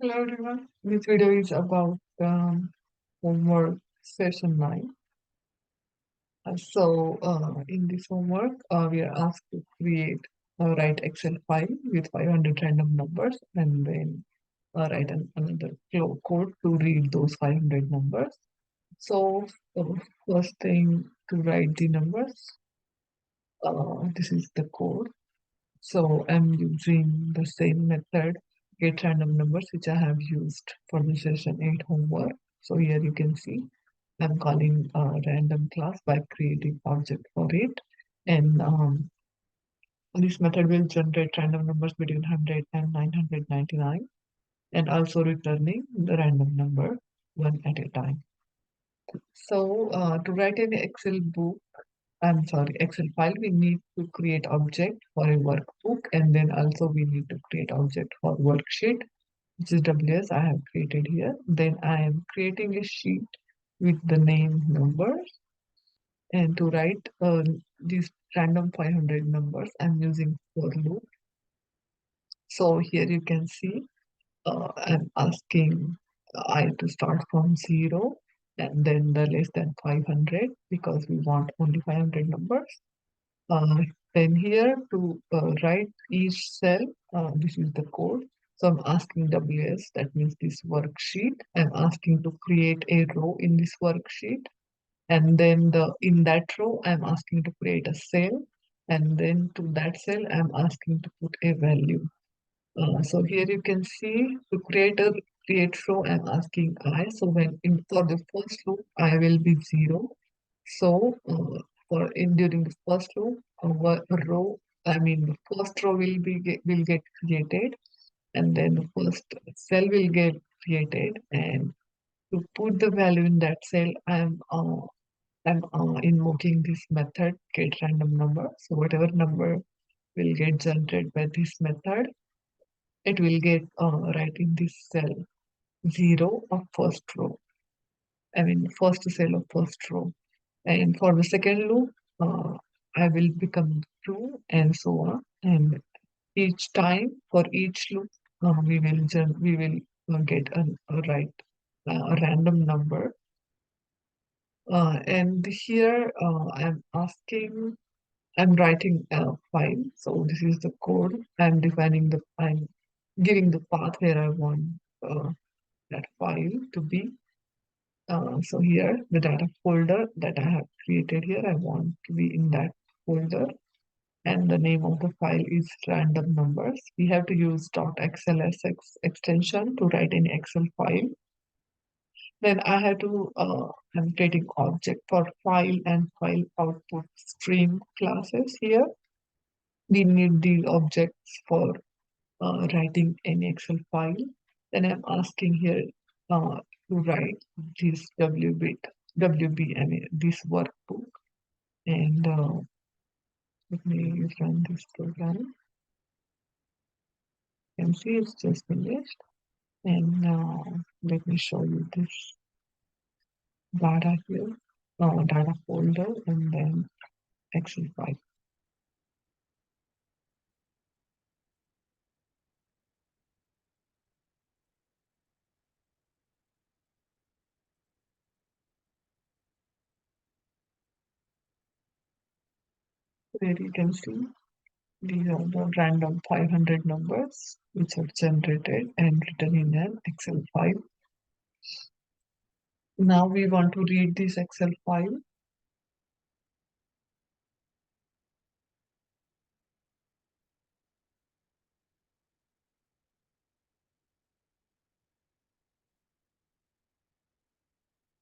Hello everyone. This video is about homework session 9. In this homework, we are asked to create a write Excel file with 500 random numbers and then write another code to read those 500 numbers. So, first thing to write the numbers, this is the code. So I'm using the same method, get random numbers, which I have used for the session 8 homework. So here you can see I'm calling a random class by creating object for it. And this method will generate random numbers between 100 and 999 and also returning the random number one at a time. So to write an Excel file, we need to create object for a workbook and then also we need to create object for worksheet, which is WS I have created here. Then I am creating a sheet with the name numbers and to write these random 500 numbers, I'm using for loop. So here you can see I'm asking I to start from 0 and then the less than 500 because we want only 500 numbers. Uh, then here to write each cell, this is the code. So I'm asking WS, that means this worksheet. I'm asking to create a row in this worksheet. And then in that row, I'm asking to create a cell. And then to that cell, I'm asking to put a value. So here you can see to create row, I'm asking I. So when for the first loop, I will be 0. So during the first row, the first row will get created, and then the first cell will get created. And to put the value in that cell, I'm invoking this method get random number. So whatever number will get generated by this method, it will get right in this cell 0 of first row. First cell of first row. And for the second loop, I will become true and so on. And each time for each loop, we will get a random number. And here I'm writing a file. So this is the code. I'm giving the path where I want that file to be. So here, the data folder that I have created here, I want to be in that folder. And the name of the file is random numbers. We have to use .xlsx extension to write an Excel file. Then I'm creating object for file and file output stream classes here. We need these objects for writing an Excel file. Then I'm asking here to write this this workbook. And let me run this program. You can see it's just finished. And now let me show you this data here, data folder, and then Excel file. Where you can see these are the random 500 numbers which are generated and written in an Excel file. Now we want to read this Excel file.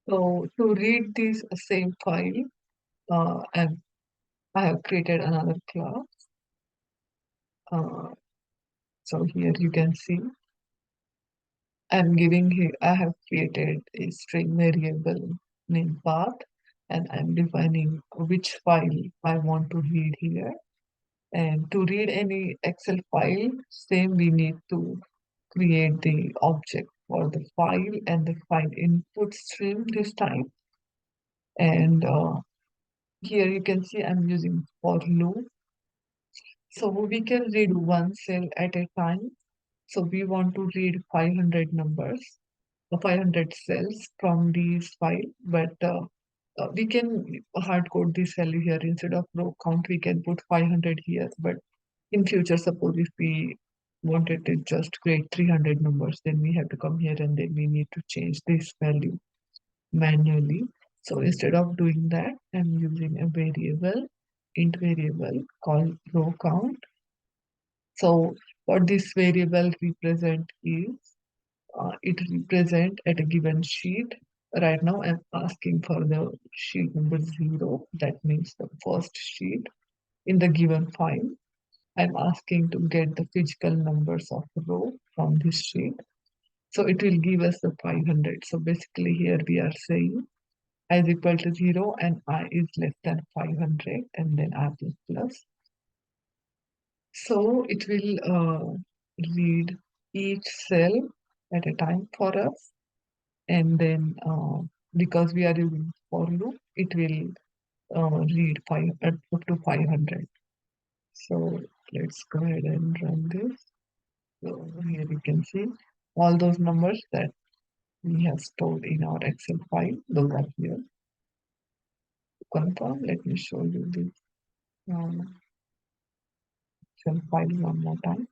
So to read this same file, and I have created another class. Uh, so here you can see I have created a string variable named path, and I'm defining which file I want to read here. And to read any Excel file, same we need to create the object for the file and the file input stream this time. And here you can see I'm using for loop. So we can read one cell at a time. So we want to read 500 numbers, 500 cells from this file, but we can hard code this value here. Instead of row count, we can put 500 here. But in future, suppose if we wanted to just create 300 numbers, then we have to come here and then we need to change this value manually. So instead of doing that, I'm using a variable, int variable called row count. So what this variable represent is, it represent at a given sheet. Right now I'm asking for the sheet number 0, that means the first sheet in the given file. I'm asking to get the physical numbers of row from this sheet. So it will give us the 500. So basically here we are saying I is equal to 0 and I is less than 500 and then I plus plus. So it will read each cell at a time for us, and then because we are using for loop, it will read up to 500. So let's go ahead and run this. So here you can see all those numbers that we have stored in our Excel file. Those are here. To confirm, let me show you this Excel file one more time.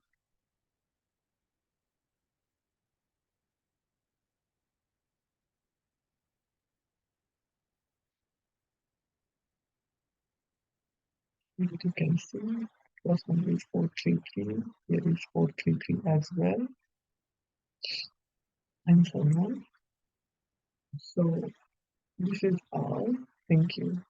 You can see first number is 433, here is 433 as well, and so on. So this is all. Thank you.